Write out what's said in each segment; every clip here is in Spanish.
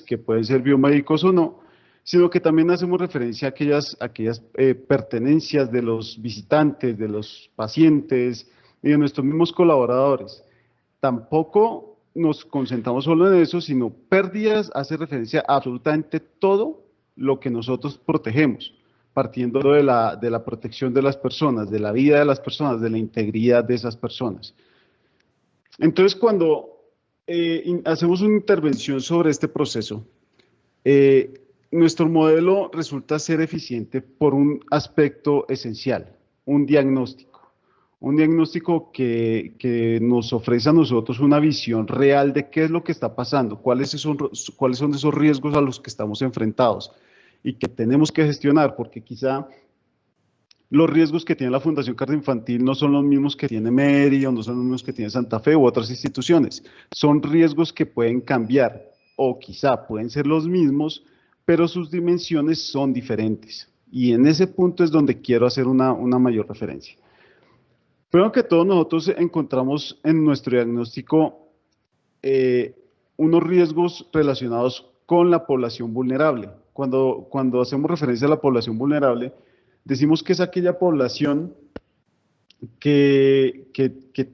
que pueden ser biomédicos o no, sino que también hacemos referencia a aquellas pertenencias de los visitantes, de los pacientes y de nuestros mismos colaboradores. Tampoco nos concentramos solo en eso, sino pérdidas hace referencia a absolutamente todo lo que nosotros protegemos, partiendo de la protección de las personas, de la vida de las personas, de la integridad de esas personas. Entonces, cuando hacemos una intervención sobre este proceso, nuestro modelo resulta ser eficiente por un aspecto esencial, un diagnóstico. Un diagnóstico que nos ofrece a nosotros una visión real de qué es lo que está pasando, cuáles son esos riesgos a los que estamos enfrentados y que tenemos que gestionar, porque quizá los riesgos que tiene la Fundación Cardioinfantil no son los mismos que tiene Mérida, no son los mismos que tiene Santa Fe u otras instituciones. Son riesgos que pueden cambiar o quizá pueden ser los mismos, pero sus dimensiones son diferentes. Y en ese punto es donde quiero hacer una mayor referencia. Primero que todo, nosotros encontramos en nuestro diagnóstico unos riesgos relacionados con la población vulnerable. Cuando hacemos referencia a la población vulnerable, decimos que es aquella población que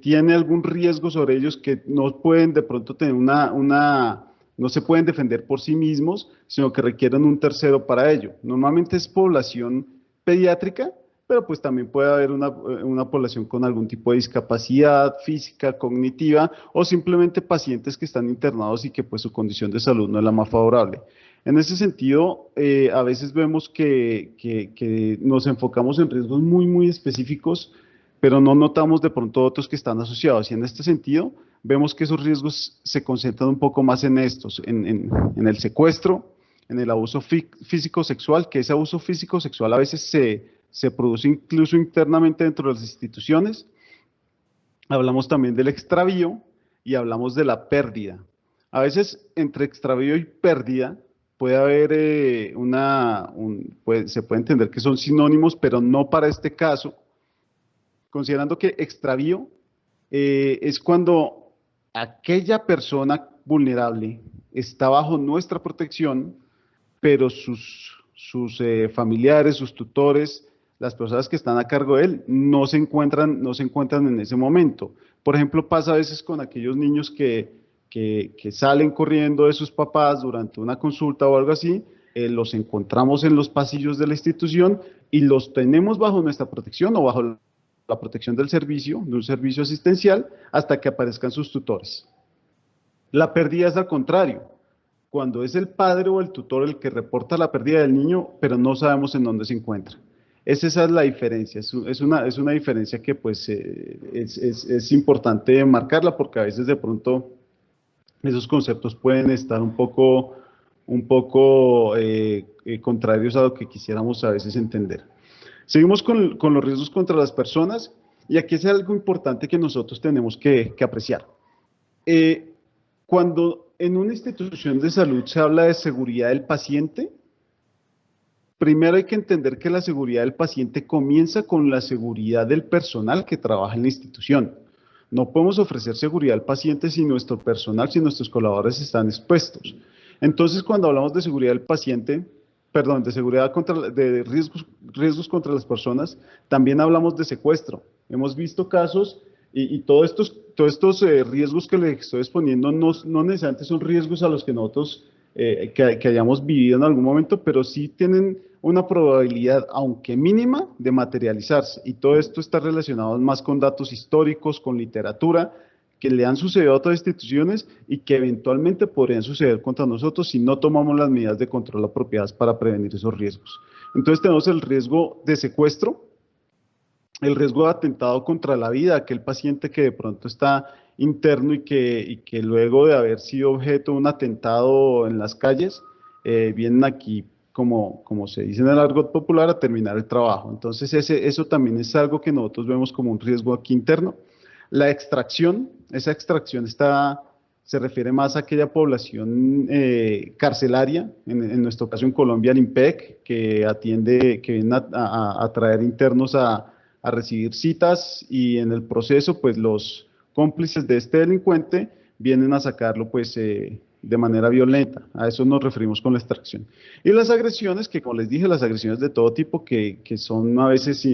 tiene algún riesgo sobre ellos, que no pueden de pronto tener no se pueden defender por sí mismos, sino que requieren un tercero para ello. Normalmente es población pediátrica, pero pues también puede haber una población con algún tipo de discapacidad física, cognitiva, o simplemente pacientes que están internados y que pues su condición de salud no es la más favorable. En ese sentido, a veces vemos que nos enfocamos en riesgos muy específicos, pero no notamos de pronto otros que están asociados. Y en este sentido, vemos que esos riesgos se concentran un poco más en estos, en el secuestro, en el abuso físico-sexual, que ese abuso físico-sexual a veces se produce incluso internamente dentro de las instituciones. Hablamos también del extravío y hablamos de la pérdida. A veces entre extravío y pérdida puede haber se puede entender que son sinónimos, pero no para este caso, considerando que extravío es cuando aquella persona vulnerable está bajo nuestra protección, pero sus familiares, sus tutores, las personas que están a cargo de él, no se encuentran en ese momento. Por ejemplo, pasa a veces con aquellos niños que salen corriendo de sus papás durante una consulta o algo así, los encontramos en los pasillos de la institución y los tenemos bajo nuestra protección o bajo la protección de un servicio asistencial, hasta que aparezcan sus tutores. La pérdida es al contrario, cuando es el padre o el tutor el que reporta la pérdida del niño, pero no sabemos en dónde se encuentra. Esa es la diferencia, es una diferencia que pues es importante marcarla, porque a veces de pronto esos conceptos pueden estar un poco contrarios a lo que quisiéramos a veces entender. Seguimos con los riesgos contra las personas, y aquí es algo importante que nosotros tenemos que apreciar. Cuando en una institución de salud se habla de seguridad del paciente, primero hay que entender que la seguridad del paciente comienza con la seguridad del personal que trabaja en la institución. No podemos ofrecer seguridad al paciente si nuestro personal, si nuestros colaboradores están expuestos. Entonces, cuando hablamos de seguridad del paciente, perdón, de seguridad de riesgos contra las personas, también hablamos de secuestro. Hemos visto casos y todos estos riesgos que les estoy exponiendo no necesariamente son riesgos a los que nosotros que hayamos vivido en algún momento, pero sí tienen una probabilidad, aunque mínima, de materializarse. Y todo esto está relacionado más con datos históricos, con literatura, que le han sucedido a otras instituciones y que eventualmente podrían suceder contra nosotros si no tomamos las medidas de control apropiadas para prevenir esos riesgos. Entonces tenemos el riesgo de secuestro, el riesgo de atentado contra la vida, aquel paciente que de pronto está interno y que luego de haber sido objeto de un atentado en las calles, vienen aquí, como se dice en el argot popular, a terminar el trabajo. Entonces eso también es algo que nosotros vemos como un riesgo aquí interno. La extracción, esa extracción se refiere más a aquella población carcelaria, en nuestro caso en Colombia el IMPEC, que viene a traer internos a recibir citas, y en el proceso pues los cómplices de este delincuente vienen a sacarlo pues de manera violenta. A eso nos referimos con la extracción. Y las agresiones, que como les dije, las agresiones de todo tipo, que son a veces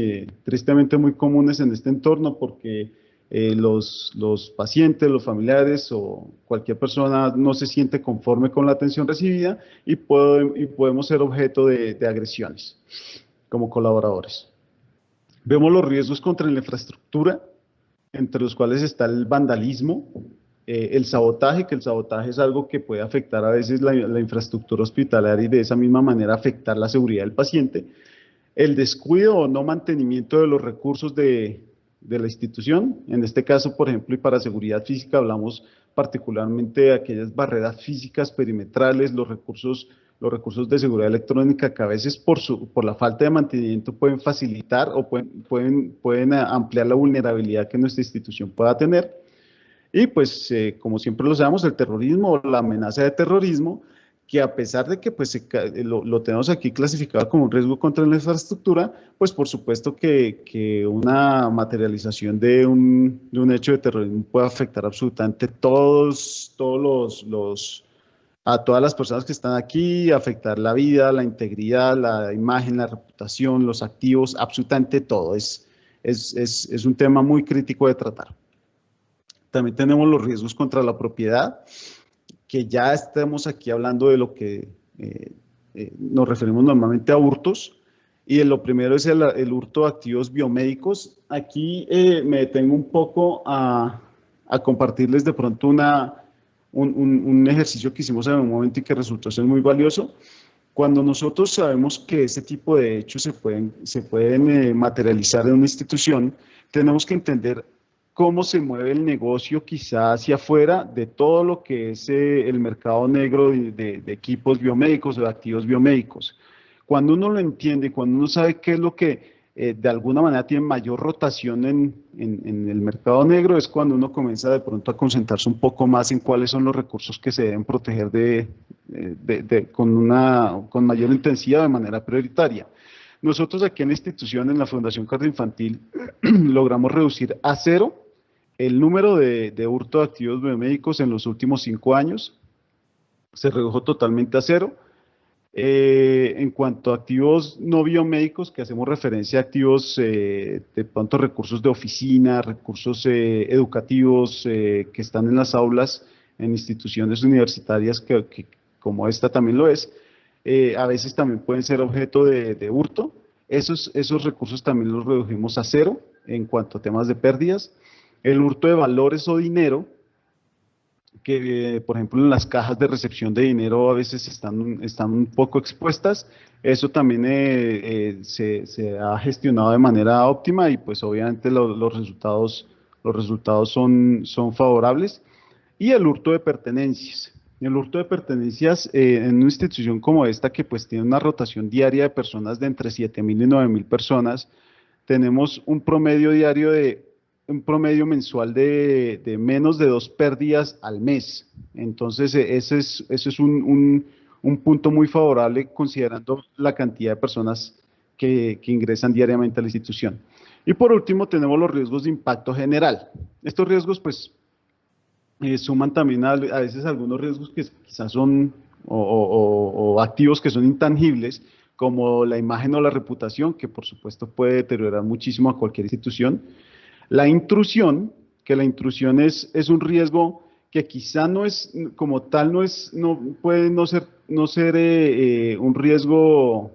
tristemente muy comunes en este entorno, porque los pacientes, los familiares o cualquier persona no se siente conforme con la atención recibida y podemos ser objeto de agresiones como colaboradores. Vemos los riesgos contra la infraestructura, entre los cuales está el vandalismo, el sabotaje, que el sabotaje es algo que puede afectar a veces la infraestructura hospitalaria y de esa misma manera afectar la seguridad del paciente, el descuido o no mantenimiento de los recursos de la institución, en este caso, por ejemplo, y para seguridad física hablamos particularmente de aquellas barreras físicas perimetrales, los recursos de seguridad electrónica que a veces por la falta de mantenimiento pueden facilitar o pueden ampliar la vulnerabilidad que nuestra institución pueda tener. Y pues, como siempre lo sabemos, el terrorismo o la amenaza de terrorismo, que a pesar de que pues, lo tenemos aquí clasificado como un riesgo contra la infraestructura, pues por supuesto que una materialización de un hecho de terrorismo puede afectar absolutamente a todas las personas que están aquí, afectar la vida, la integridad, la imagen, la reputación, los activos, absolutamente todo. Es un tema muy crítico de tratar. También tenemos los riesgos contra la propiedad, que ya estamos aquí hablando de lo que nos referimos normalmente a hurtos, y lo primero es el hurto de activos biomédicos. Aquí me detengo un poco a compartirles de pronto un ejercicio que hicimos en un momento y que resultó ser muy valioso. Cuando nosotros sabemos que ese tipo de hechos se pueden materializar en una institución, tenemos que entender cómo se mueve el negocio quizá hacia afuera de todo lo que es el mercado negro de equipos biomédicos o de activos biomédicos. Cuando uno lo entiende, cuando uno sabe qué es lo que de alguna manera tiene mayor rotación en el mercado negro, es cuando uno comienza de pronto a concentrarse un poco más en cuáles son los recursos que se deben proteger con mayor intensidad de manera prioritaria. Nosotros aquí en la institución, en la Fundación Cardioinfantil, logramos reducir a cero el número de hurto de activos biomédicos en los últimos 5 años. Se redujo totalmente a cero. En cuanto a activos no biomédicos, que hacemos referencia a activos, de pronto recursos de oficina, recursos educativos que están en las aulas, en instituciones universitarias, que como esta también lo es, a veces también pueden ser objeto de hurto. Esos recursos también los redujimos a cero en cuanto a temas de pérdidas. El hurto de valores o dinero, que por ejemplo en las cajas de recepción de dinero a veces están un poco expuestas, eso también se ha gestionado de manera óptima y pues obviamente los resultados son favorables. Y el hurto de pertenencias. El hurto de pertenencias en una institución como esta, que pues tiene una rotación diaria de personas de entre 7.000 y 9.000 personas, tenemos un promedio mensual de menos de 2 pérdidas al mes. Entonces, ese es un punto muy favorable considerando la cantidad de personas que ingresan diariamente a la institución. Y por último, tenemos los riesgos de impacto general. Estos riesgos, pues, suman también a veces algunos riesgos que quizás son o activos que son intangibles, como la imagen o la reputación, que por supuesto puede deteriorar muchísimo a cualquier institución. La intrusión, que la intrusión es un riesgo que quizá no es, como tal, puede no ser un riesgo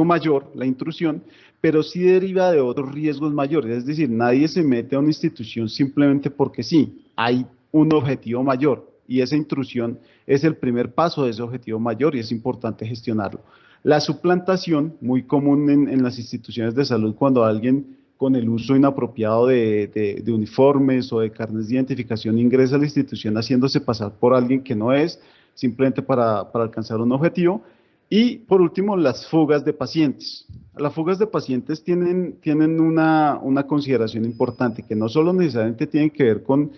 mayor, la intrusión, pero sí deriva de otros riesgos mayores. Es decir, nadie se mete a una institución simplemente porque sí, hay un objetivo mayor y esa intrusión es el primer paso de ese objetivo mayor y es importante gestionarlo. La suplantación, muy común en las instituciones de salud, cuando alguien con el uso inapropiado de uniformes o de carnes de identificación ingresa a la institución haciéndose pasar por alguien que no es, simplemente para alcanzar un objetivo. Y por último, las fugas de pacientes. Las fugas de pacientes tienen una consideración importante, que no solo necesariamente tienen que ver con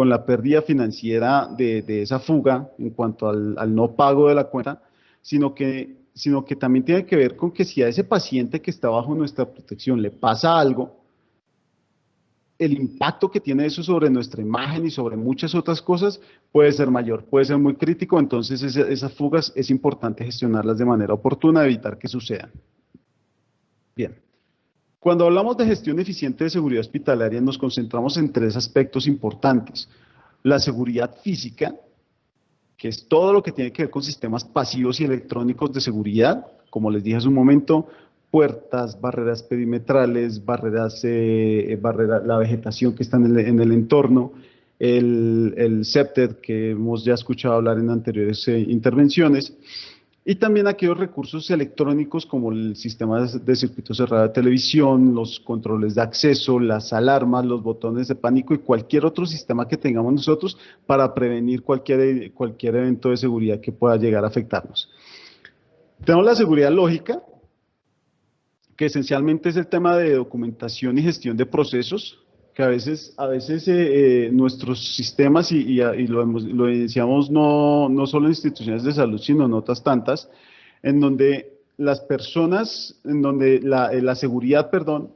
la pérdida financiera de esa fuga en cuanto al no pago de la cuenta, sino que también tiene que ver con que si a ese paciente que está bajo nuestra protección le pasa algo, el impacto que tiene eso sobre nuestra imagen y sobre muchas otras cosas puede ser mayor, puede ser muy crítico, entonces esas fugas es importante gestionarlas de manera oportuna, evitar que sucedan. Bien, cuando hablamos de gestión eficiente de seguridad hospitalaria nos concentramos en tres aspectos importantes. La seguridad física, que es todo lo que tiene que ver con sistemas pasivos y electrónicos de seguridad, como les dije hace un momento, puertas, barreras perimetrales, la vegetación que está en el entorno, el CEPTED, que hemos ya escuchado hablar en anteriores intervenciones, y también aquellos recursos electrónicos como el sistema de circuito cerrado de televisión, los controles de acceso, las alarmas, los botones de pánico y cualquier otro sistema que tengamos nosotros para prevenir cualquier evento de seguridad que pueda llegar a afectarnos. Tenemos la seguridad lógica, que esencialmente es el tema de documentación y gestión de procesos, que a veces nuestros sistemas, y lo evidenciamos no solo en instituciones de salud, sino en otras tantas, en donde las personas, en donde la seguridad, perdón,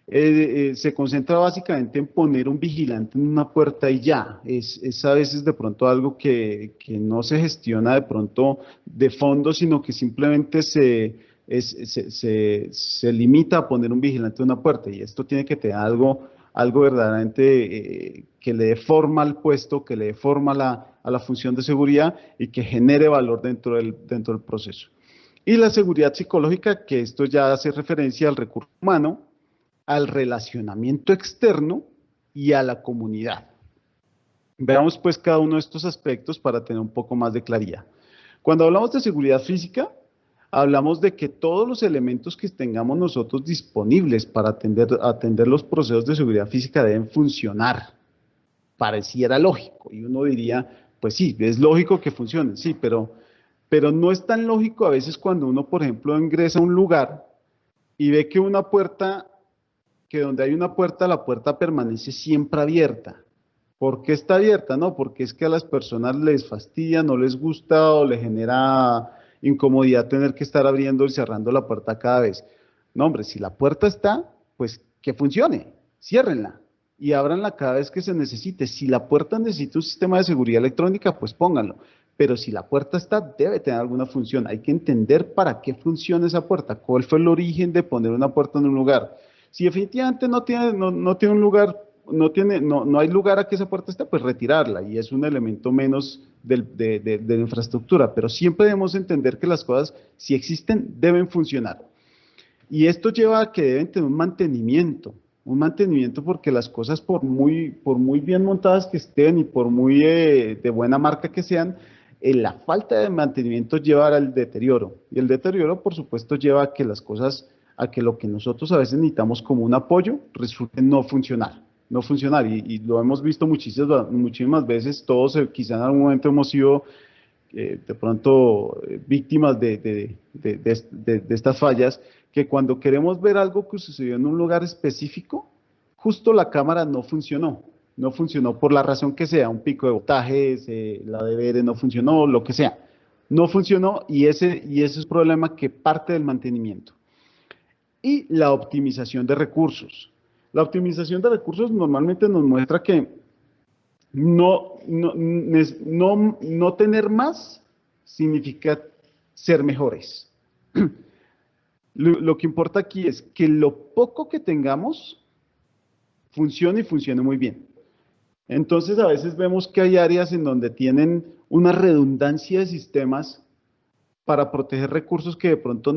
se concentra básicamente en poner un vigilante en una puerta y ya. Es a veces de pronto algo que no se gestiona de pronto de fondo, sino que simplemente se limita a poner un vigilante en una puerta, y esto tiene que tener algo verdaderamente que le dé forma al puesto, que le dé forma a la función de seguridad y que genere valor dentro del proceso. Y la seguridad psicológica, que esto ya hace referencia al recurso humano, al relacionamiento externo y a la comunidad. Veamos pues cada uno de estos aspectos para tener un poco más de claridad. Cuando hablamos de seguridad física, hablamos de que todos los elementos que tengamos nosotros disponibles para atender los procesos de seguridad física deben funcionar. Pareciera lógico, y uno diría, pues sí, es lógico que funcionen, sí, pero no es tan lógico a veces cuando uno, por ejemplo, ingresa a un lugar y ve que donde hay una puerta, la puerta permanece siempre abierta. ¿Por qué está abierta? No, porque es que a las personas les fastidia, no les gusta o les genera incomodidad tener que estar abriendo y cerrando la puerta cada vez. No, hombre, si la puerta está, pues que funcione, ciérrenla y ábranla cada vez que se necesite. Si la puerta necesita un sistema de seguridad electrónica, pues pónganlo. Pero si la puerta está, debe tener alguna función. Hay que entender para qué funciona esa puerta, cuál fue el origen de poner una puerta en un lugar. Si definitivamente no tiene un lugar, no hay lugar a que esa puerta esté, pues retirarla, y es un elemento menos de la infraestructura, pero siempre debemos entender que las cosas, si existen, deben funcionar. Y esto lleva a que deben tener un mantenimiento porque las cosas por muy bien montadas que estén y por muy de buena marca que sean, la falta de mantenimiento lleva al deterioro, y el deterioro por supuesto lleva a que las cosas, a que lo que nosotros a veces necesitamos como un apoyo resulte no funcionar, y lo hemos visto muchísimas veces. Todos quizá en algún momento hemos sido de pronto víctimas de estas fallas, que cuando queremos ver algo que sucedió en un lugar específico, justo la cámara no funcionó por la razón que sea, un pico de voltajes, la DVR no funcionó, lo que sea, no funcionó, y ese es un problema que parte del mantenimiento. Y la optimización de recursos. La optimización de recursos normalmente nos muestra que no tener más significa ser mejores. Lo que importa aquí es que lo poco que tengamos funcione y funcione muy bien. Entonces a veces vemos que hay áreas en donde tienen una redundancia de sistemas para proteger recursos que de pronto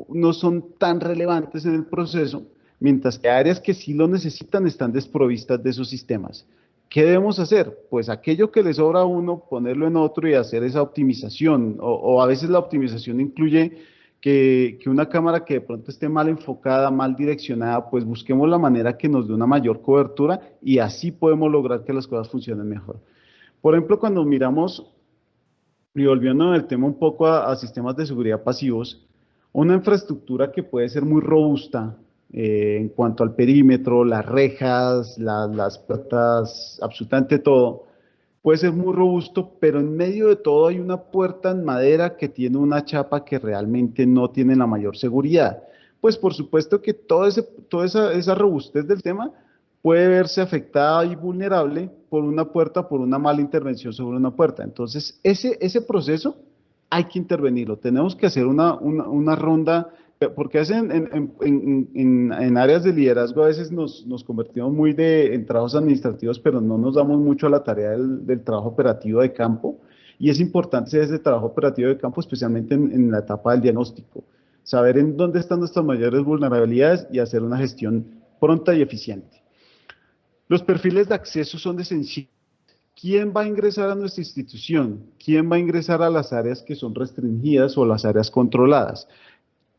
no son tan relevantes en el proceso, mientras que áreas que sí lo necesitan están desprovistas de esos sistemas. ¿Qué debemos hacer? Pues aquello que le sobra a uno, ponerlo en otro y hacer esa optimización, o a veces la optimización incluye que una cámara que de pronto esté mal enfocada, mal direccionada, pues busquemos la manera que nos dé una mayor cobertura, y así podemos lograr que las cosas funcionen mejor. Por ejemplo, cuando miramos, y volviendo el tema un poco a sistemas de seguridad pasivos, una infraestructura que puede ser muy robusta en cuanto al perímetro, las rejas, las puertas, absolutamente todo, puede ser muy robusto, pero en medio de todo hay una puerta en madera que tiene una chapa que realmente no tiene la mayor seguridad. Pues por supuesto que toda esa robustez del tema puede verse afectada y vulnerable por una puerta, por una mala intervención sobre una puerta. Entonces, ese proceso hay que intervenirlo. Tenemos que hacer una ronda, porque a veces en áreas de liderazgo a veces nos convertimos muy en trabajos administrativos, pero no nos damos mucho a la tarea del trabajo operativo de campo. Y es importante hacer ese trabajo operativo de campo, especialmente en la etapa del diagnóstico. Saber en dónde están nuestras mayores vulnerabilidades y hacer una gestión pronta y eficiente. Los perfiles de acceso son esenciales. ¿Quién va a ingresar a nuestra institución? ¿Quién va a ingresar a las áreas que son restringidas o las áreas controladas?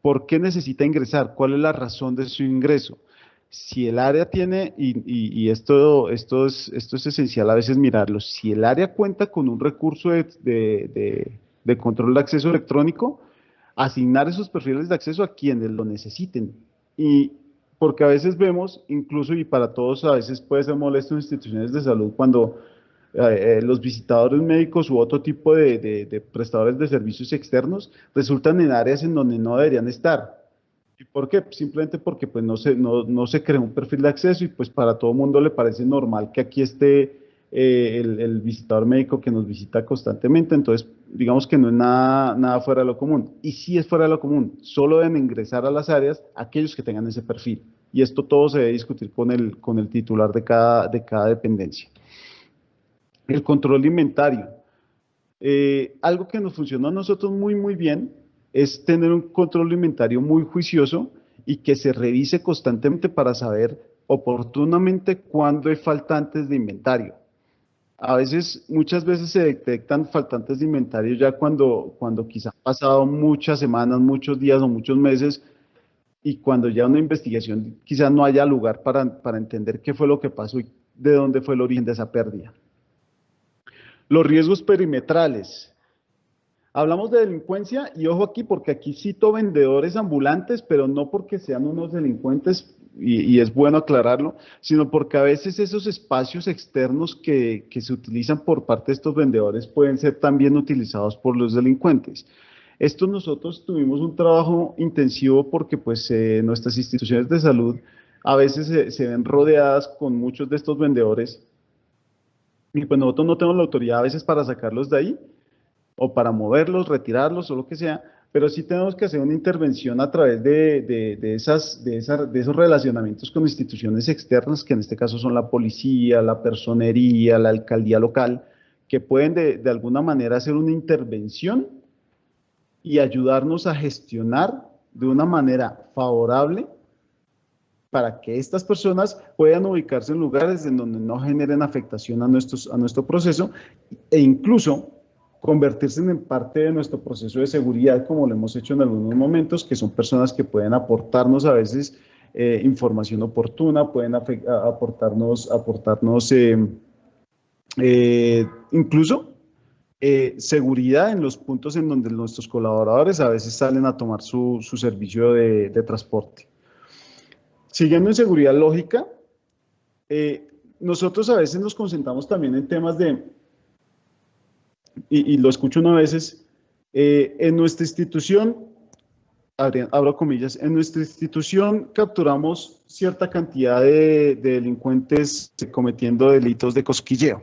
¿Por qué necesita ingresar? ¿Cuál es la razón de su ingreso? Si el área tiene, y esto es esencial a veces mirarlo, si el área cuenta con un recurso de control de acceso electrónico, asignar esos perfiles de acceso a quienes lo necesiten. Y porque a veces vemos, incluso y para todos a veces puede ser molesto en instituciones de salud cuando los visitadores médicos u otro tipo de prestadores de servicios externos resultan en áreas en donde no deberían estar. ¿Y por qué? Simplemente porque pues, no se creó un perfil de acceso y pues para todo mundo le parece normal que aquí esté el visitador médico que nos visita constantemente, entonces digamos que no es nada fuera de lo común. Y si es fuera de lo común, solo deben ingresar a las áreas aquellos que tengan ese perfil. Y esto todo se debe discutir con el titular de cada dependencia. El control inventario. Algo que nos funcionó a nosotros muy bien es tener un control inventario muy juicioso y que se revise constantemente para saber oportunamente cuándo hay faltantes de inventario. A veces, muchas veces se detectan faltantes de inventario ya cuando quizá han pasado muchas semanas, muchos días o muchos meses y cuando ya una investigación quizás no haya lugar para entender qué fue lo que pasó y de dónde fue el origen de esa pérdida. Los riesgos perimetrales. Hablamos de delincuencia y ojo aquí porque aquí cito vendedores ambulantes, pero no porque sean unos delincuentes, y es bueno aclararlo, sino porque a veces esos espacios externos que se utilizan por parte de estos vendedores pueden ser también utilizados por los delincuentes. Esto nosotros tuvimos un trabajo intensivo porque pues nuestras instituciones de salud a veces se ven rodeadas con muchos de estos vendedores y pues nosotros no tenemos la autoridad a veces para sacarlos de ahí, o para moverlos, retirarlos o lo que sea, pero sí tenemos que hacer una intervención a través de esos relacionamientos con instituciones externas, que en este caso son la policía, la personería, la alcaldía local, que pueden de alguna manera hacer una intervención y ayudarnos a gestionar de una manera favorable para que estas personas puedan ubicarse en lugares en donde no generen afectación a nuestro proceso e incluso convertirse en parte de nuestro proceso de seguridad, como lo hemos hecho en algunos momentos, que son personas que pueden aportarnos a veces información oportuna, pueden aportarnos incluso seguridad en los puntos en donde nuestros colaboradores a veces salen a tomar su servicio de transporte. Siguiendo en seguridad lógica, nosotros a veces nos concentramos también en temas y lo escucho una veces, en nuestra institución, abro comillas, en nuestra institución capturamos cierta cantidad de delincuentes cometiendo delitos de cosquilleo.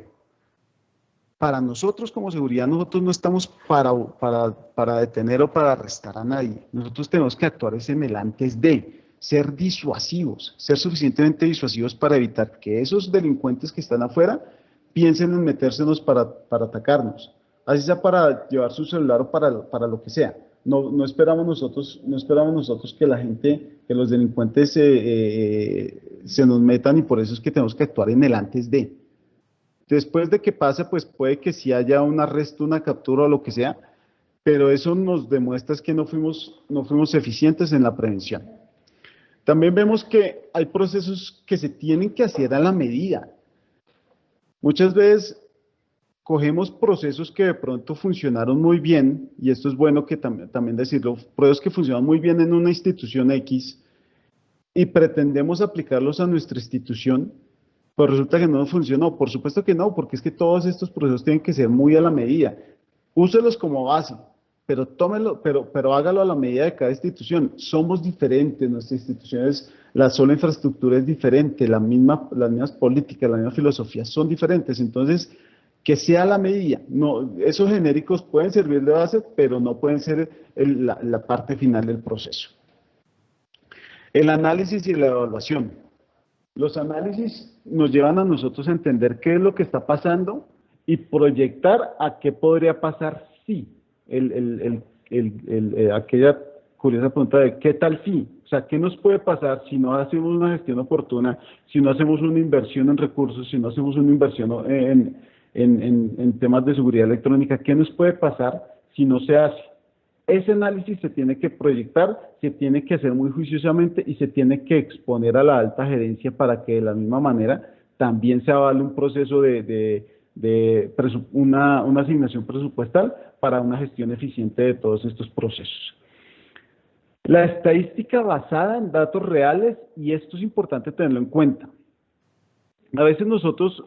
Para nosotros como seguridad, nosotros no estamos para detener o para arrestar a nadie. Nosotros tenemos que actuar en el antes de ser disuasivos, ser suficientemente disuasivos para evitar que esos delincuentes que están afuera piensen en metérsenos para atacarnos. Así sea para llevar su celular o para lo que sea. No esperamos nosotros que la gente, que los delincuentes se nos metan y por eso es que tenemos que actuar en el antes de. Después de que pase, pues puede que sí haya un arresto, una captura o lo que sea, pero eso nos demuestra que no fuimos eficientes en la prevención. También vemos que hay procesos que se tienen que hacer a la medida. Muchas veces cogemos procesos que de pronto funcionaron muy bien, y esto es bueno que también decirlo, procesos que funcionan muy bien en una institución X y pretendemos aplicarlos a nuestra institución, pues resulta que no funcionó. Por supuesto que no, porque es que todos estos procesos tienen que ser muy a la medida. Úselos como base, pero tómelo, pero hágalo a la medida de cada institución. Somos diferentes, nuestras instituciones, la sola infraestructura es diferente, las mismas políticas, las mismas filosofías son diferentes, entonces que sea a la medida. No, esos genéricos pueden servir de base, pero no pueden ser la parte final del proceso. El análisis y la evaluación. Los análisis nos llevan a nosotros a entender qué es lo que está pasando y proyectar a qué podría pasar si. Aquella curiosa pregunta de ¿qué tal si? O sea, ¿qué nos puede pasar si no hacemos una gestión oportuna, si no hacemos una inversión en recursos, si no hacemos una inversión en temas de seguridad electrónica? ¿Qué nos puede pasar si no se hace? Ese análisis se tiene que proyectar, se tiene que hacer muy juiciosamente y se tiene que exponer a la alta gerencia para que de la misma manera también se avale un proceso una asignación presupuestal para una gestión eficiente de todos estos procesos. La estadística basada en datos reales, y esto es importante tenerlo en cuenta. A veces nosotros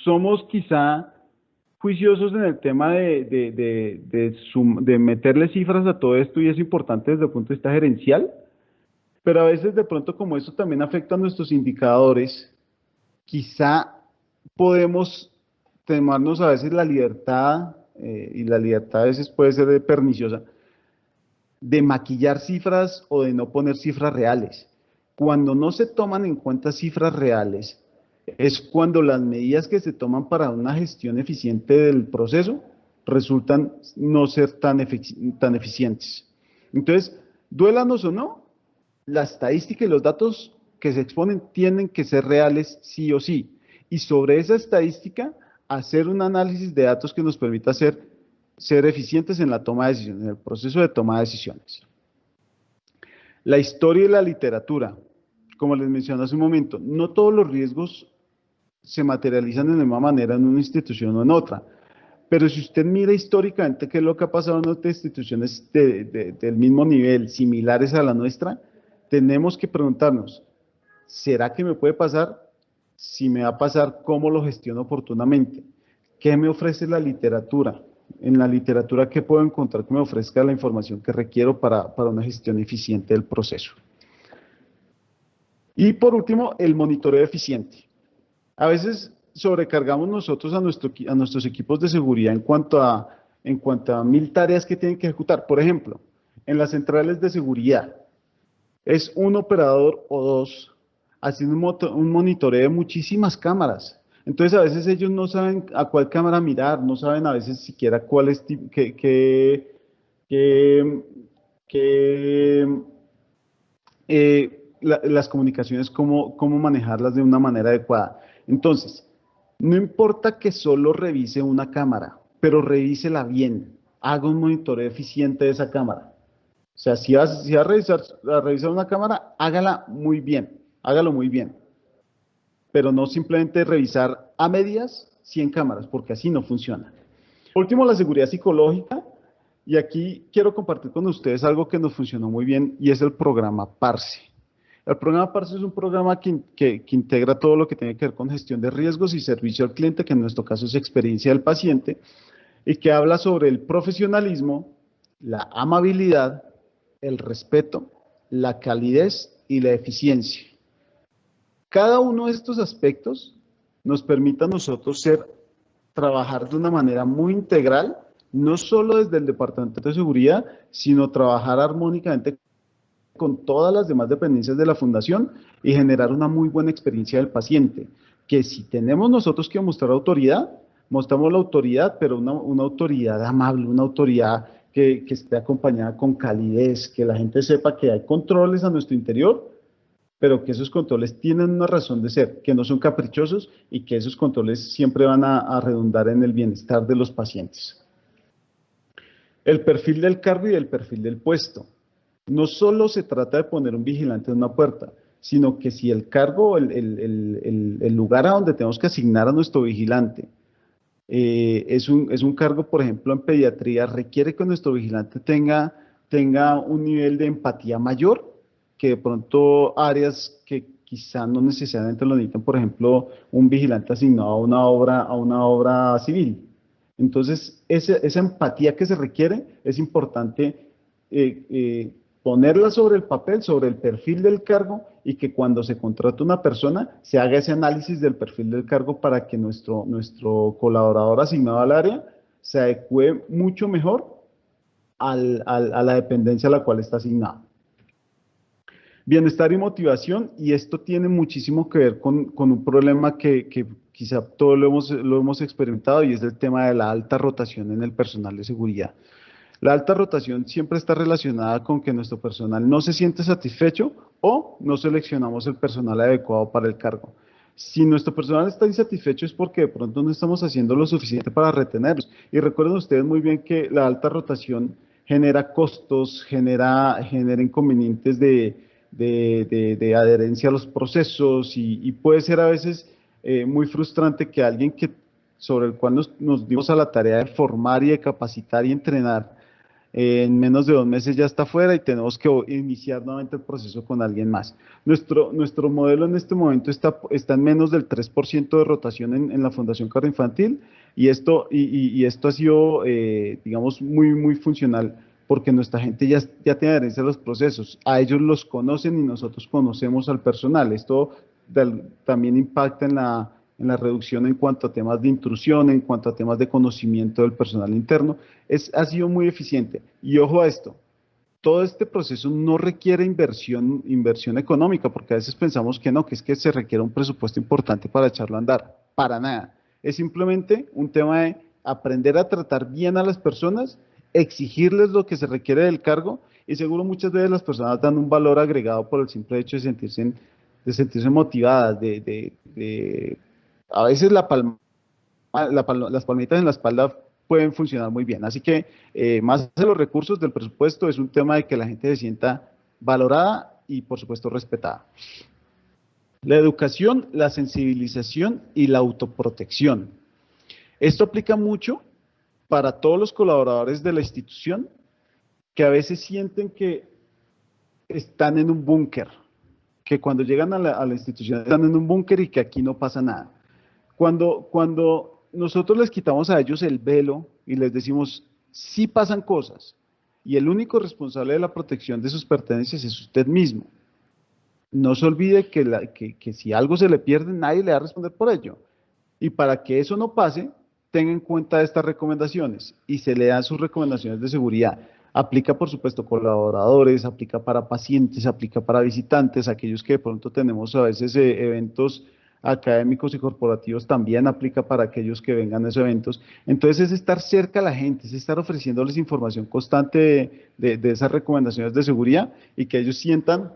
somos quizá juiciosos en el tema de meterle cifras a todo esto y es importante desde el punto de vista gerencial, pero a veces de pronto como eso también afecta a nuestros indicadores, quizá podemos tomarnos a veces la libertad, y la libertad a veces puede ser perniciosa, de maquillar cifras o de no poner cifras reales. Cuando no se toman en cuenta cifras reales, es cuando las medidas que se toman para una gestión eficiente del proceso resultan no ser tan eficientes. Entonces, duélanos o no, la estadística y los datos que se exponen tienen que ser reales sí o sí. Y sobre esa estadística, hacer un análisis de datos que nos permita ser eficientes en la toma de decisiones, en el proceso de toma de decisiones. La historia y la literatura. Como les mencioné hace un momento, no todos los riesgos se materializan de la misma manera en una institución o en otra. Pero si usted mira históricamente qué es lo que ha pasado en otras instituciones del mismo nivel, similares a la nuestra, tenemos que preguntarnos, ¿será que me puede pasar? Si me va a pasar, ¿cómo lo gestiono oportunamente? ¿Qué me ofrece la literatura? En la literatura, ¿qué puedo encontrar que me ofrezca la información que requiero para una gestión eficiente del proceso? Y por último, el monitoreo eficiente. A veces sobrecargamos nosotros a nuestros equipos de seguridad en cuanto a 1000 tareas que tienen que ejecutar. Por ejemplo, en las centrales de seguridad, es un operador o dos haciendo un monitoreo de muchísimas cámaras. Entonces a veces ellos no saben a cuál cámara mirar, no saben a veces siquiera cuál es, las comunicaciones, cómo manejarlas de una manera adecuada. Entonces, no importa que solo revise una cámara, pero revísela bien, haga un monitoreo eficiente de esa cámara. O sea, si va a revisar una cámara, hágalo muy bien, pero no simplemente revisar a medias 100 cámaras, porque así no funciona. Por último, la seguridad psicológica, y aquí quiero compartir con ustedes algo que nos funcionó muy bien, y es el programa PARSE. El programa PARSE es un programa que integra todo lo que tiene que ver con gestión de riesgos y servicio al cliente, que en nuestro caso es experiencia del paciente, y que habla sobre el profesionalismo, la amabilidad, el respeto, la calidez y la eficiencia. Cada uno de estos aspectos nos permite a nosotros trabajar de una manera muy integral, no solo desde el Departamento de Seguridad, sino trabajar armónicamente con todas las demás dependencias de la Fundación y generar una muy buena experiencia del paciente. Que si tenemos nosotros que mostrar autoridad, mostramos la autoridad, pero una autoridad amable, una autoridad que esté acompañada con calidez, que la gente sepa que hay controles a nuestro interior, pero que esos controles tienen una razón de ser, que no son caprichosos y que esos controles siempre van a redundar en el bienestar de los pacientes. El perfil del cargo y el perfil del puesto. No solo se trata de poner un vigilante en una puerta, sino que si el cargo, el lugar a donde tenemos que asignar a nuestro vigilante, es un cargo, por ejemplo, en pediatría, requiere que nuestro vigilante tenga un nivel de empatía mayor, que de pronto áreas que quizá no necesariamente lo necesitan, por ejemplo, un vigilante asignado a una obra civil. Entonces, esa empatía que se requiere es importante ponerla sobre el papel, sobre el perfil del cargo, y que cuando se contrata una persona se haga ese análisis del perfil del cargo para que nuestro colaborador asignado al área se adecue mucho mejor a la dependencia a la cual está asignado. Bienestar y motivación, y esto tiene muchísimo que ver con un problema que quizá todos lo hemos experimentado, y es el tema de la alta rotación en el personal de seguridad. La alta rotación siempre está relacionada con que nuestro personal no se siente satisfecho o no seleccionamos el personal adecuado para el cargo. Si nuestro personal está insatisfecho es porque de pronto no estamos haciendo lo suficiente para retenerlos. Y recuerden ustedes muy bien que la alta rotación genera costos, genera inconvenientes de adherencia a los procesos, y puede ser a veces muy frustrante que alguien sobre el cual nos dimos a la tarea de formar y de capacitar y entrenar, en menos de 2 meses ya está fuera y tenemos que iniciar nuevamente el proceso con alguien más. Nuestro modelo en este momento está en menos del 3% de rotación en la Fundación Carro Infantil, y esto ha sido, digamos, muy funcional, porque nuestra gente ya tiene adherencia a los procesos, a ellos los conocen y nosotros conocemos al personal. Esto también impacta en la reducción en cuanto a temas de intrusión, en cuanto a temas de conocimiento del personal interno. Ha sido muy eficiente. Y ojo a esto, todo este proceso no requiere inversión económica, porque a veces pensamos que no, que es que se requiere un presupuesto importante para echarlo a andar. Para nada. Es simplemente un tema de aprender a tratar bien a las personas, exigirles lo que se requiere del cargo, y seguro muchas veces las personas dan un valor agregado por el simple hecho de sentirse motivadas, a veces las palmitas en la espalda pueden funcionar muy bien. Así que más de los recursos del presupuesto, es un tema de que la gente se sienta valorada y, por supuesto, respetada. La educación, la sensibilización y la autoprotección. Esto aplica mucho para todos los colaboradores de la institución, que a veces sienten que están en un búnker, que cuando llegan a la institución están en un búnker y que aquí no pasa nada. Cuando nosotros les quitamos a ellos el velo y les decimos, sí pasan cosas, y el único responsable de la protección de sus pertenencias es usted mismo. No se olvide que si algo se le pierde, nadie le va a responder por ello. Y para que eso no pase, tenga en cuenta estas recomendaciones y se le dan sus recomendaciones de seguridad. Aplica, por supuesto, colaboradores, aplica para pacientes, aplica para visitantes, aquellos que de pronto tenemos a veces eventos académicos y corporativos, también aplica para aquellos que vengan a esos eventos. Entonces, es estar cerca a la gente, es estar ofreciéndoles información constante de esas recomendaciones de seguridad, y que ellos sientan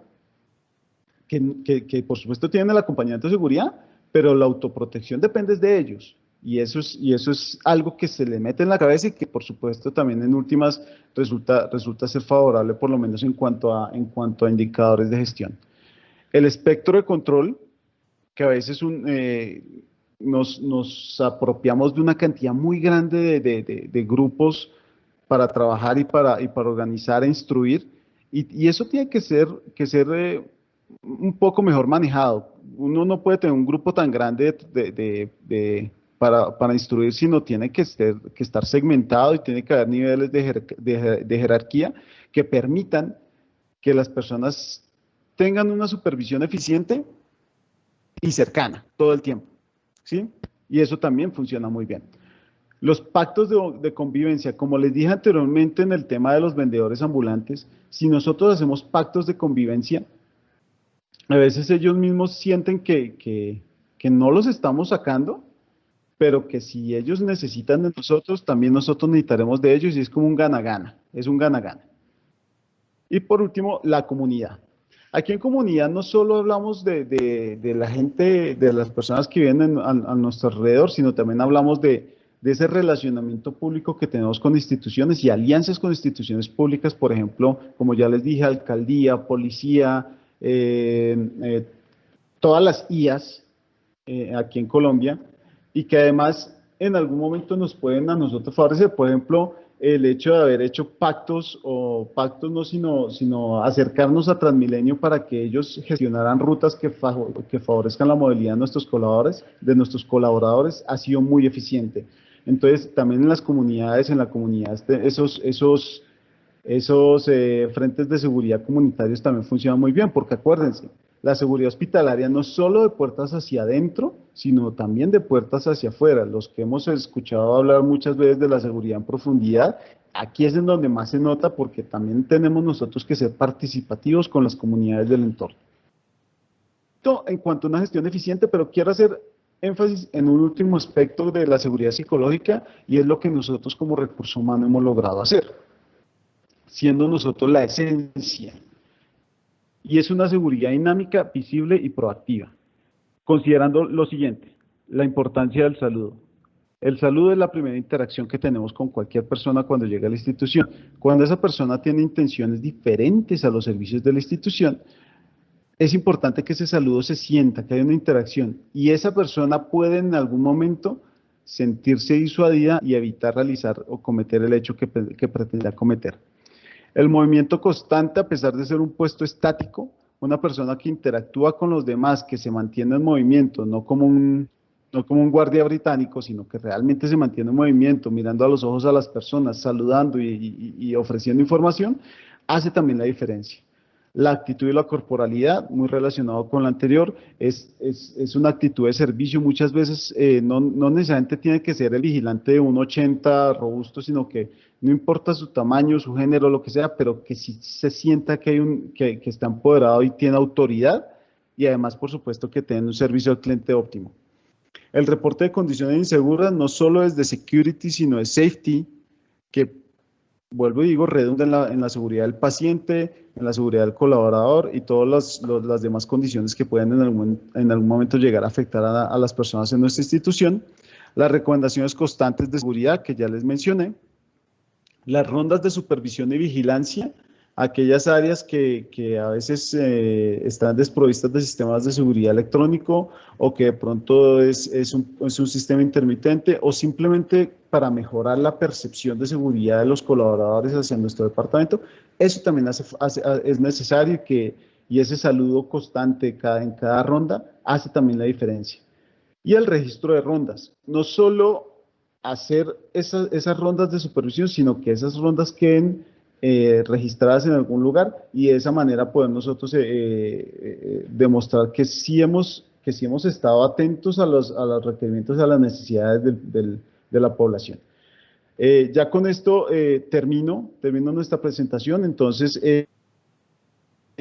que por supuesto tienen el acompañamiento de seguridad, pero la autoprotección depende de ellos. Y eso es algo que se le mete en la cabeza, y que por supuesto también en últimas resulta ser favorable, por lo menos en cuanto a indicadores de gestión. El espectro de control, que a veces nos apropiamos de una cantidad muy grande de grupos para trabajar y para organizar e instruir, y eso tiene que ser un poco mejor manejado. Uno no puede tener un grupo tan grande para instruir, sino tiene que estar segmentado, y tiene que haber niveles de jerarquía que permitan que las personas tengan una supervisión eficiente y cercana todo el tiempo, ¿sí? Y eso también funciona muy bien. Los pactos de convivencia, como les dije anteriormente en el tema de los vendedores ambulantes, si nosotros hacemos pactos de convivencia, a veces ellos mismos sienten que no los estamos sacando, pero que si ellos necesitan de nosotros, también nosotros necesitaremos de ellos, y es como un gana-gana, es un gana-gana. Y por último, la comunidad. Aquí en comunidad no solo hablamos de la gente, de las personas que viven a nuestro alrededor, sino también hablamos de ese relacionamiento público que tenemos con instituciones y alianzas con instituciones públicas, por ejemplo, como ya les dije, alcaldía, policía, todas las IAS aquí en Colombia, y que además en algún momento nos pueden a nosotros favorecer. Por ejemplo, el hecho de haber hecho pactos, o pactos no, sino acercarnos a Transmilenio para que ellos gestionaran rutas que favorezcan la movilidad de nuestros colaboradores, ha sido muy eficiente. Entonces, también en las comunidades, esos frentes de seguridad comunitarios también funcionan muy bien, porque acuérdense, la seguridad hospitalaria no solo de puertas hacia adentro, sino también de puertas hacia afuera. Los que hemos escuchado hablar muchas veces de la seguridad en profundidad, aquí es en donde más se nota, porque también tenemos nosotros que ser participativos con las comunidades del entorno. Esto en cuanto a una gestión eficiente, pero quiero hacer énfasis en un último aspecto de la seguridad psicológica, y es lo que nosotros como recurso humano hemos logrado hacer, siendo nosotros la esencia. Y es una seguridad dinámica, visible y proactiva, considerando lo siguiente: la importancia del saludo. El saludo es la primera interacción que tenemos con cualquier persona cuando llega a la institución. Cuando esa persona tiene intenciones diferentes a los servicios de la institución, es importante que ese saludo se sienta, que haya una interacción, y esa persona puede en algún momento sentirse disuadida y evitar realizar o cometer el hecho que pretendía cometer. El movimiento constante, a pesar de ser un puesto estático, una persona que interactúa con los demás, que se mantiene en movimiento, no como un guardia británico, sino que realmente se mantiene en movimiento, mirando a los ojos a las personas, saludando y ofreciendo información, hace también la diferencia. La actitud y la corporalidad, muy relacionado con la anterior, es una actitud de servicio. Muchas veces no necesariamente tiene que ser el vigilante de 1,80 robusto, sino que no importa su tamaño, su género, lo que sea, pero que sí se sienta que está empoderado y tiene autoridad, y además, por supuesto, que tiene un servicio al cliente óptimo. El reporte de condiciones inseguras no solo es de security, sino de safety, que, vuelvo y digo, redunda en la seguridad del paciente, en la seguridad del colaborador y todas las demás condiciones que pueden en algún momento llegar a afectar a las personas en nuestra institución. Las recomendaciones constantes de seguridad, que ya les mencioné. Las rondas de supervisión y vigilancia, aquellas áreas que a veces están desprovistas de sistemas de seguridad electrónico, o que de pronto es un sistema intermitente, o simplemente para mejorar la percepción de seguridad de los colaboradores hacia nuestro departamento. Eso también es necesario, y ese saludo constante en cada ronda hace también la diferencia. Y el registro de rondas, no solo hacer esas rondas de supervisión, sino que esas rondas queden registradas en algún lugar, y de esa manera poder nosotros demostrar que sí hemos estado atentos a los requerimientos y a las necesidades de la población. Ya con esto termino nuestra presentación. Entonces,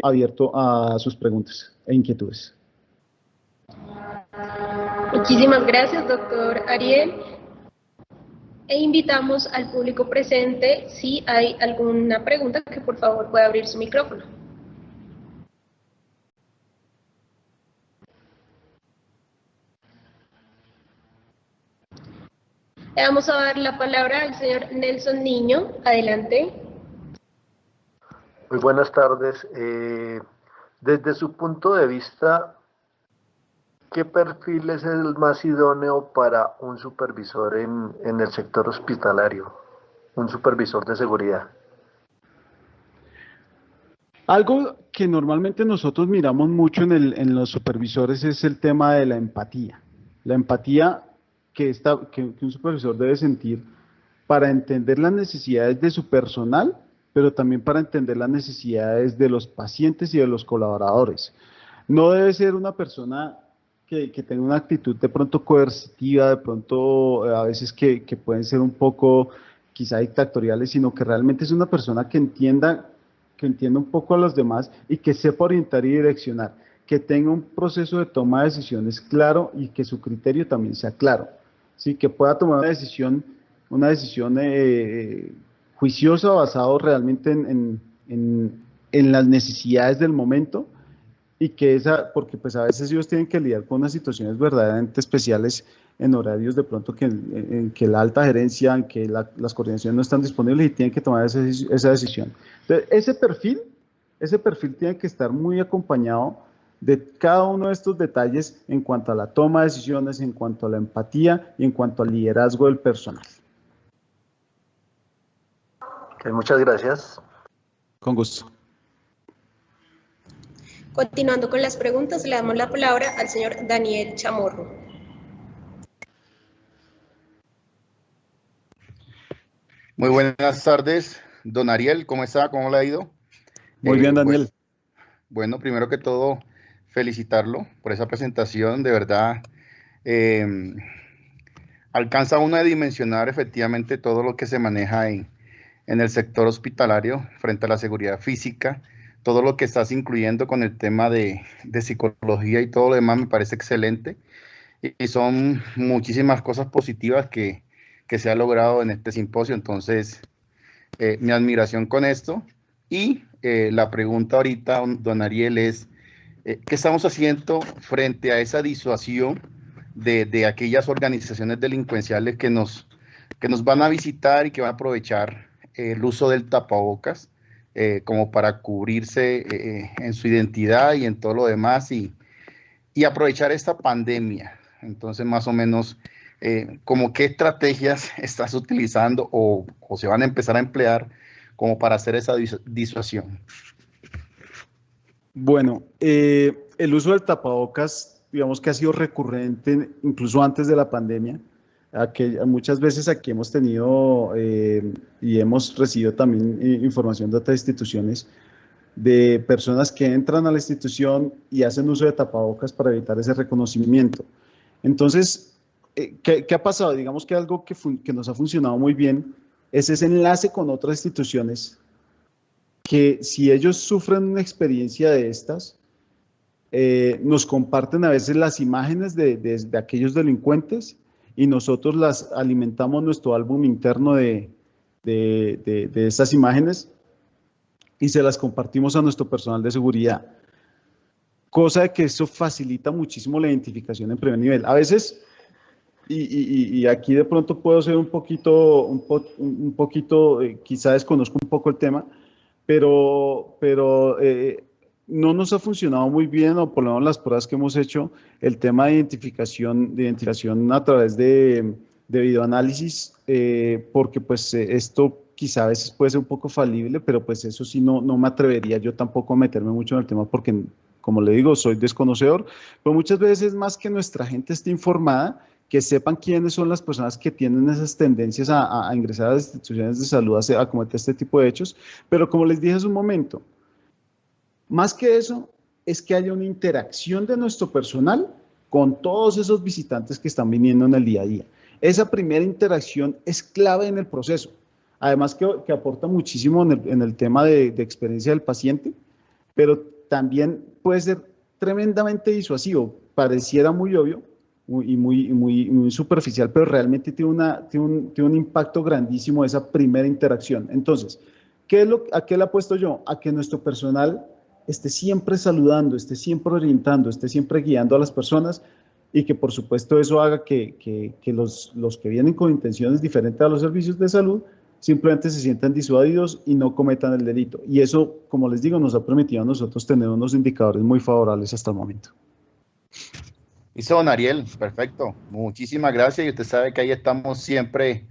abierto a sus preguntas e inquietudes. Muchísimas gracias, doctor Ariel. E invitamos al público presente, si hay alguna pregunta, que por favor pueda abrir su micrófono. Le vamos a dar la palabra al señor Nelson Niño. Adelante. Muy buenas tardes. Desde su punto de vista, ¿qué perfil es el más idóneo para un supervisor en el sector hospitalario? Un supervisor de seguridad. Algo que normalmente nosotros miramos mucho en los supervisores es el tema de la empatía. La empatía que un supervisor debe sentir para entender las necesidades de su personal, pero también para entender las necesidades de los pacientes y de los colaboradores. No debe ser una persona que tenga una actitud de pronto coercitiva, de pronto a veces que pueden ser un poco quizá dictatoriales, sino que realmente es una persona que entienda un poco a los demás y que sepa orientar y direccionar, que tenga un proceso de toma de decisiones claro y que su criterio también sea claro, ¿sí? Que pueda tomar una decisión juiciosa, basado realmente en las necesidades del momento, y que porque pues a veces ellos tienen que lidiar con unas situaciones verdaderamente especiales en horarios de pronto en que la alta gerencia, en que las coordinaciones no están disponibles, y tienen que tomar esa decisión. Entonces, ese perfil tiene que estar muy acompañado de cada uno de estos detalles en cuanto a la toma de decisiones, en cuanto a la empatía y en cuanto al liderazgo del personal. Okay, muchas gracias. Con gusto. Continuando con las preguntas, le damos la palabra al señor Daniel Chamorro. Muy buenas tardes, don Ariel, ¿cómo está? ¿Cómo le ha ido? Muy bien, Daniel. Bueno, primero que todo, felicitarlo por esa presentación, de verdad. Alcanza uno a dimensionar efectivamente todo lo que se maneja en el sector hospitalario frente a la seguridad física, todo lo que estás incluyendo con el tema de psicología y todo lo demás me parece excelente. Y son muchísimas cosas positivas que se ha logrado en este simposio. Entonces, mi admiración con esto. Y la pregunta ahorita, don Ariel, es, ¿qué estamos haciendo frente a esa disuasión de aquellas organizaciones delincuenciales que nos van a visitar y que van a aprovechar el uso del tapabocas como para cubrirse en su identidad y en todo lo demás y aprovechar esta pandemia? Entonces, más o menos, ¿cómo qué estrategias estás utilizando o se van a empezar a emplear como para hacer esa disuasión? Bueno, el uso del tapabocas, digamos que ha sido recurrente incluso antes de la pandemia. Muchas veces aquí hemos tenido y hemos recibido también información de otras instituciones de personas que entran a la institución y hacen uso de tapabocas para evitar ese reconocimiento. Entonces, ¿qué ha pasado? Digamos que algo que nos ha funcionado muy bien es ese enlace con otras instituciones que si ellos sufren una experiencia de estas, nos comparten a veces las imágenes de aquellos delincuentes y nosotros las alimentamos nuestro álbum interno de esas imágenes y se las compartimos a nuestro personal de seguridad. Cosa de que eso facilita muchísimo la identificación en primer nivel. A veces, y aquí de pronto puedo ser un poquito, quizá desconozco un poco el tema, pero no nos ha funcionado muy bien, o por lo menos las pruebas que hemos hecho, el tema de identificación a través de videoanálisis, porque pues esto quizá a veces puede ser un poco falible, pero pues eso sí no me atrevería yo tampoco a meterme mucho en el tema porque, como le digo, soy desconocedor, pero muchas veces más que nuestra gente esté informada, que sepan quiénes son las personas que tienen esas tendencias a ingresar a las instituciones de salud a cometer este tipo de hechos, pero como les dije hace un momento, más que eso, es que haya una interacción de nuestro personal con todos esos visitantes que están viniendo en el día a día. Esa primera interacción es clave en el proceso. Además que aporta muchísimo en el tema de experiencia del paciente, pero también puede ser tremendamente disuasivo. Pareciera muy obvio y muy superficial, pero realmente tiene un impacto grandísimo esa primera interacción. Entonces, ¿a qué le apuesto yo? A que nuestro personal esté siempre saludando, esté siempre orientando, esté siempre guiando a las personas y que por supuesto eso haga que los que vienen con intenciones diferentes a los servicios de salud simplemente se sientan disuadidos y no cometan el delito. Y eso, como les digo, nos ha permitido a nosotros tener unos indicadores muy favorables hasta el momento. Listo, don Ariel, perfecto. Muchísimas gracias y usted sabe que ahí estamos siempre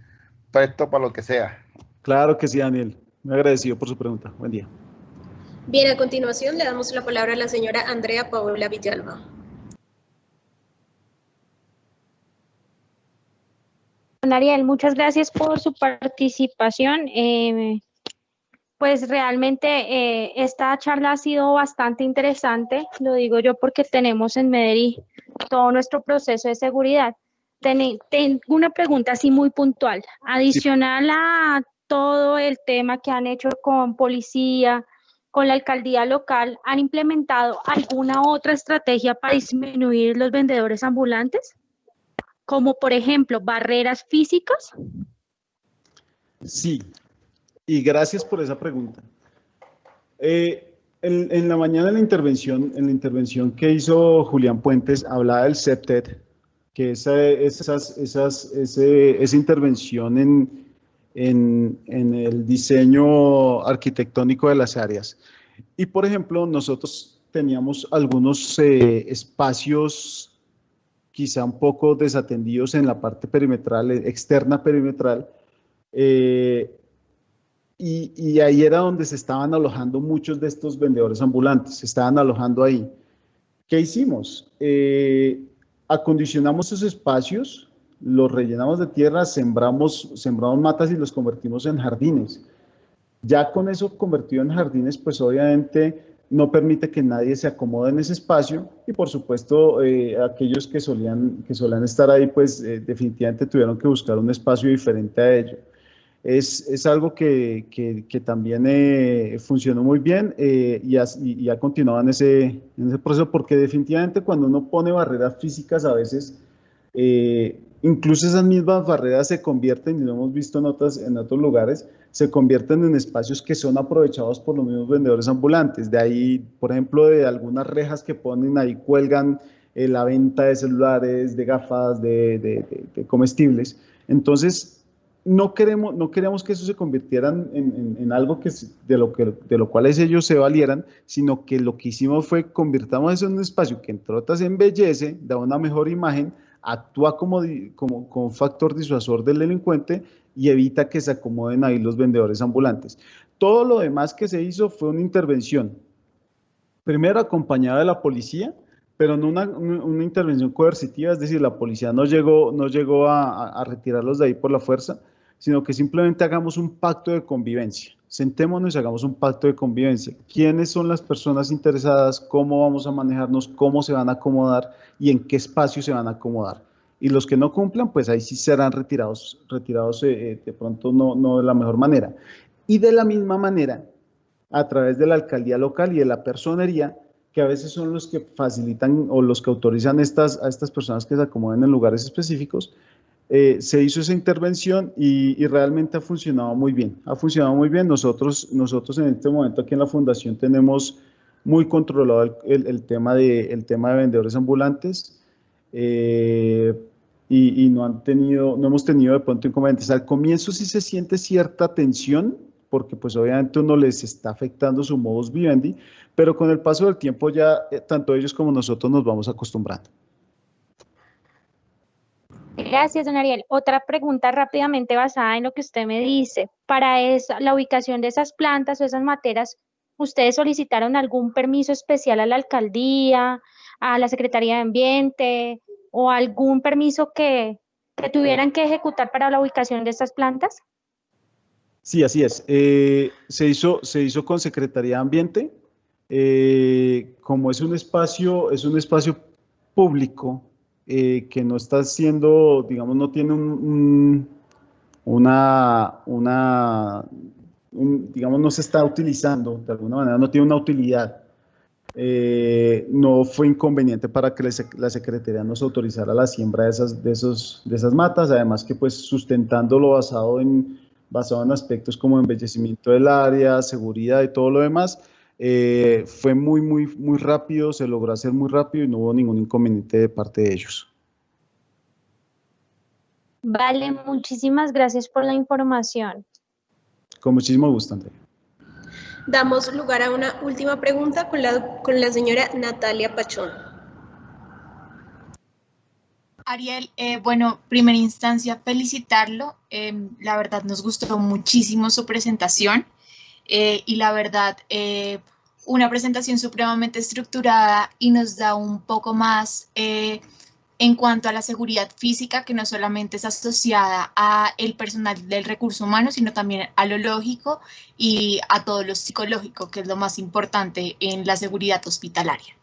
prestos para lo que sea. Claro que sí, Daniel. Muy agradecido por su pregunta. Buen día. Bien, a continuación le damos la palabra a la señora Andrea Paola Villalba. Don Ariel, muchas gracias por su participación. Pues realmente esta charla ha sido bastante interesante, lo digo yo porque tenemos en Medellín todo nuestro proceso de seguridad. Tengo una pregunta así muy puntual, adicional a todo el tema que han hecho con policía, con la alcaldía local, ¿han implementado alguna otra estrategia para disminuir los vendedores ambulantes? Como por ejemplo, barreras físicas. Sí, y gracias por esa pregunta. En la mañana en la intervención que hizo Julián Puentes, hablaba del CEPTED, que esa intervención en el diseño arquitectónico de las áreas. Y por ejemplo, nosotros teníamos algunos espacios quizá un poco desatendidos en la parte perimetral, externa perimetral, y ahí era donde se estaban alojando muchos de estos vendedores ambulantes, se estaban alojando ahí. ¿Qué hicimos? Acondicionamos esos espacios los rellenamos de tierra, sembramos matas y los convertimos en jardines. Ya con eso convertido en jardines, pues obviamente no permite que nadie se acomode en ese espacio y por supuesto aquellos que solían estar ahí, pues definitivamente tuvieron que buscar un espacio diferente a ello. Es algo que también funcionó muy bien y ha continuado en ese proceso, porque definitivamente cuando uno pone barreras físicas a veces, incluso esas mismas barreras se convierten, y lo hemos visto en otros lugares, se convierten en espacios que son aprovechados por los mismos vendedores ambulantes. De ahí, por ejemplo, de algunas rejas que ponen ahí, cuelgan la venta de celulares, de gafas, de comestibles. Entonces, no queremos que eso se convirtiera en algo de lo cual ellos se valieran, sino que lo que hicimos fue convirtamos eso en un espacio que entre otras embellece, da una mejor imagen, actúa como un factor disuasor del delincuente y evita que se acomoden ahí los vendedores ambulantes. Todo lo demás que se hizo fue una intervención, primero acompañada de la policía, pero no una intervención coercitiva, es decir, la policía no llegó a retirarlos de ahí por la fuerza, sino que simplemente hagamos un pacto de convivencia. Sentémonos y hagamos un pacto de convivencia. ¿Quiénes son las personas interesadas? ¿Cómo vamos a manejarnos? ¿Cómo se van a acomodar? ¿Y en qué espacio se van a acomodar? Y los que no cumplan, pues ahí sí serán retirados de pronto no de la mejor manera. Y de la misma manera, a través de la alcaldía local y de la personería, que a veces son los que facilitan o los que autorizan a estas personas que se acomoden en lugares específicos, se hizo esa intervención y realmente ha funcionado muy bien. Ha funcionado muy bien. Nosotros en este momento aquí en la Fundación tenemos muy controlado el tema de vendedores ambulantes y no hemos tenido de pronto inconvenientes. Al comienzo sí se siente cierta tensión, porque pues obviamente uno les está afectando su modus vivendi, pero con el paso del tiempo ya tanto ellos como nosotros nos vamos acostumbrando. Gracias, don Ariel. Otra pregunta rápidamente basada en lo que usted me dice. Para la ubicación de esas plantas o esas materas, ¿ustedes solicitaron algún permiso especial a la alcaldía, a la Secretaría de Ambiente o algún permiso que tuvieran que ejecutar para la ubicación de estas plantas? Sí, así es. Se hizo con Secretaría de Ambiente. Como es un espacio público, que no está siendo, digamos, no tiene digamos, no se está utilizando de alguna manera, no tiene una utilidad. No fue inconveniente para que la Secretaría nos autorizara la siembra de esas matas, además que pues sustentándolo basado en aspectos como embellecimiento del área, seguridad y todo lo demás. Fue muy rápido, se logró hacer muy rápido y no hubo ningún inconveniente de parte de ellos. Vale, muchísimas gracias por la información. Con muchísimo gusto, Andrea. Damos lugar a una última pregunta con la señora Natalia Pachón. Ariel, bueno, primera instancia, felicitarlo. La verdad nos gustó muchísimo su presentación. Y la verdad, una presentación supremamente estructurada y nos da un poco más en cuanto a la seguridad física, que no solamente es asociada a el personal del recurso humano, sino también a lo lógico y a todo lo psicológico, que es lo más importante en la seguridad hospitalaria.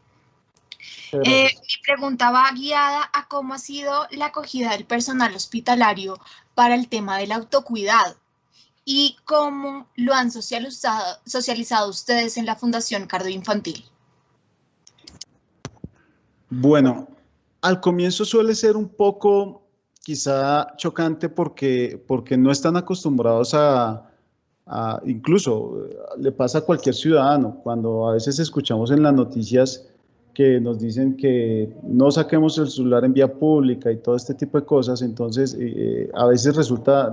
Mi pregunta va guiada a cómo ha sido la acogida del personal hospitalario para el tema del autocuidado. ¿Y cómo lo han socializado ustedes en la Fundación Cardioinfantil? Bueno, al comienzo suele ser un poco quizá chocante porque no están acostumbrados incluso le pasa a cualquier ciudadano, cuando a veces escuchamos en las noticias que nos dicen que no saquemos el celular en vía pública y todo este tipo de cosas, entonces a veces resulta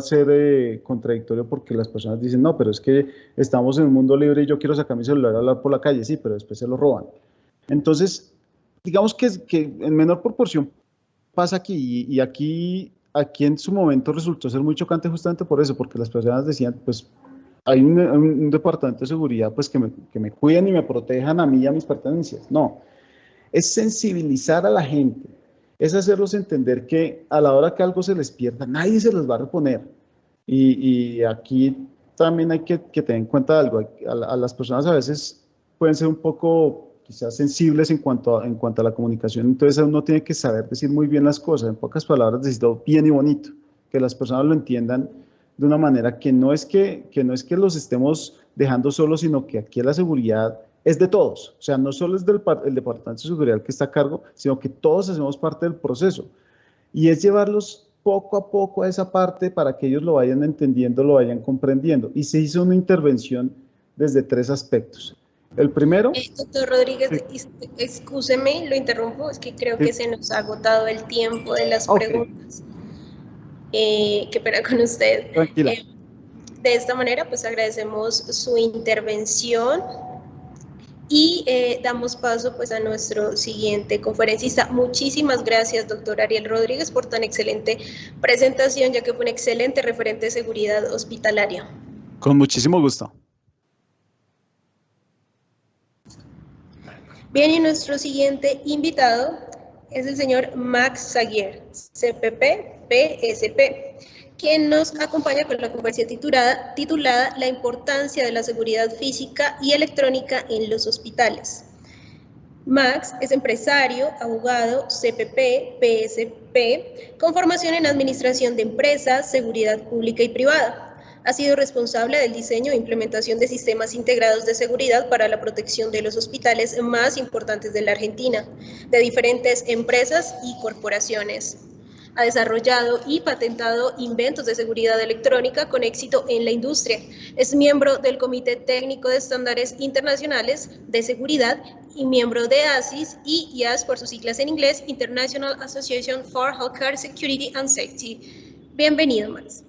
ser contradictorio porque las personas dicen, no, pero es que estamos en un mundo libre y yo quiero sacar mi celular a hablar por la calle, sí, pero después se lo roban. Entonces, digamos que en menor proporción pasa aquí y aquí en su momento resultó ser muy chocante justamente por eso, porque las personas decían, pues, hay un departamento de seguridad pues que me cuiden y me protejan a mí y a mis pertenencias. No, es sensibilizar a la gente es hacerlos entender que a la hora que algo se les pierda, nadie se les va a reponer. Y aquí también hay que tener en cuenta algo, a las personas a veces pueden ser un poco quizás sensibles en cuanto a la comunicación, entonces uno tiene que saber decir muy bien las cosas, en pocas palabras decirlo bien y bonito, que las personas lo entiendan de una manera que no es que los estemos dejando solos, sino que aquí la seguridad es de todos, o sea, no solo es del Departamento de Seguridad que está a cargo, sino que todos hacemos parte del proceso, y es llevarlos poco a poco a esa parte para que ellos lo vayan entendiendo, lo vayan comprendiendo, y se hizo una intervención desde 3 aspectos. El primero... Doctor Rodríguez, sí. Excúseme, lo interrumpo, es que creo que se nos ha agotado el tiempo de las preguntas. Qué pena con usted. Tranquila. De esta manera, pues agradecemos su intervención y damos paso pues a nuestro siguiente conferencista. Muchísimas gracias, doctor Ariel Rodríguez, por tan excelente presentación, ya que fue un excelente referente de seguridad hospitalaria. Con muchísimo gusto. Bien, y nuestro siguiente invitado es el señor Max Zaguier, CPP, PSP, quien nos acompaña con la conferencia titulada La importancia de la seguridad física y electrónica en los hospitales. Max es empresario, abogado, CPP, PSP, con formación en administración de empresas, seguridad pública y privada. Ha sido responsable del diseño e implementación de sistemas integrados de seguridad para la protección de los hospitales más importantes de la Argentina, de diferentes empresas y corporaciones. Ha desarrollado y patentado inventos de seguridad electrónica con éxito en la industria. Es miembro del Comité Técnico de Estándares Internacionales de Seguridad y miembro de ASIS y IAS por sus siglas en inglés, International Association for Healthcare Security and Safety. Bienvenido, Max.